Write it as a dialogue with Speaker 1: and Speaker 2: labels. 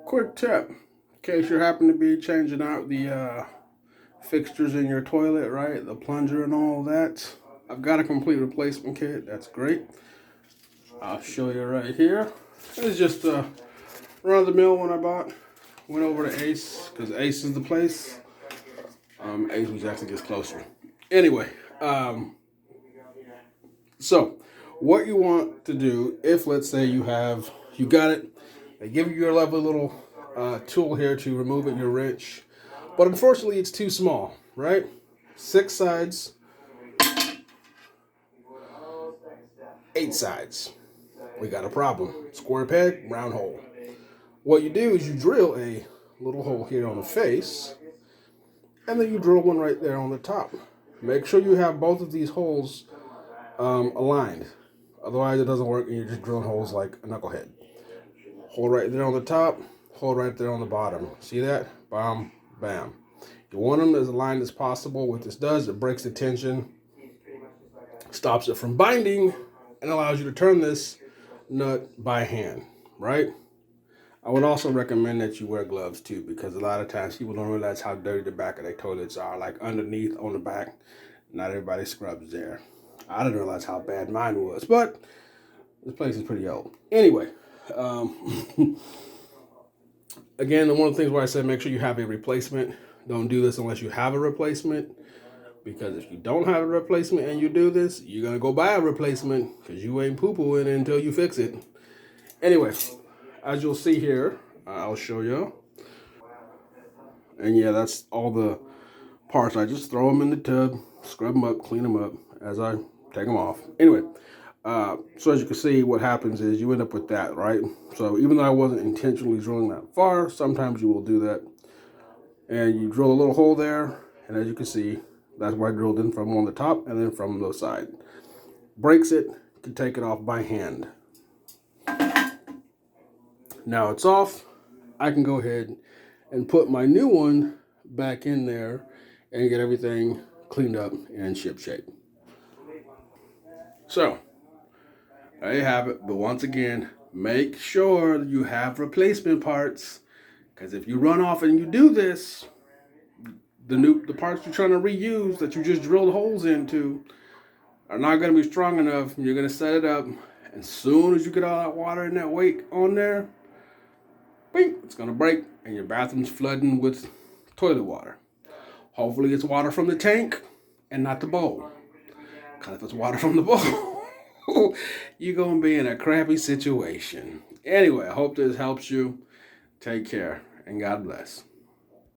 Speaker 1: Quick tip, in case you happen to be changing out the fixtures in your toilet, right? The plunger and all that. I've got a complete replacement kit. That's great. I'll show you right here. It's just a run-of-the-mill one I bought. Went over to Ace, because Ace is the place. Ace was actually just closer. Anyway, so what you want to do, if let's say you got it, they give you your lovely little tool here to remove it, your wrench. But unfortunately, it's too small, right? 6 sides, 8 sides. We got a problem. Square peg, round hole. What you do is you drill a little hole here on the face, and then you drill one right there on the top. Make sure you have both of these holes aligned. Otherwise, it doesn't work and you're just drilling holes like a knucklehead. Hole right there on the top, hole right there on the bottom. See that? Bam, bam. You want them as aligned as possible. What this does, it breaks the tension, stops it from binding, and allows you to turn this nut by hand, right? I would also recommend that you wear gloves too, because a lot of times people don't realize how dirty the back of their toilets are. Like underneath on the back, not everybody scrubs there. I didn't realize how bad mine was, but this place is pretty old. Anyway, again, one of the things where I said make sure you have a replacement. Don't do this unless you have a replacement, because if you don't have a replacement and you do this, you're going to go buy a replacement because you ain't poo-pooing until you fix it. Anyway, as you'll see here, I'll show you. And yeah, that's all the parts. I just throw them in the tub, scrub them up, clean them up as I take them off. Anyway, so as you can see, what happens is you end up with that, right? So even though I wasn't intentionally drilling that far, sometimes you will do that. And you drill a little hole there, and as you can see, that's where I drilled in from on the top and then from the side. Breaks it, can take it off by hand. Now it's off, I can go ahead and put my new one back in there and get everything cleaned up and ship shape. So, there you have it. But once again, make sure you have replacement parts, because if you run off and you do this, the parts you're trying to reuse that you just drilled holes into are not going to be strong enough. You're going to set it up, and as soon as you get all that water and that weight on there, bing, it's going to break, and your bathroom's flooding with toilet water. Hopefully it's water from the tank and not the bowl, because if it's water from the bowl, you're going to be in a crappy situation. Anyway, I hope this helps you. Take care, and God bless.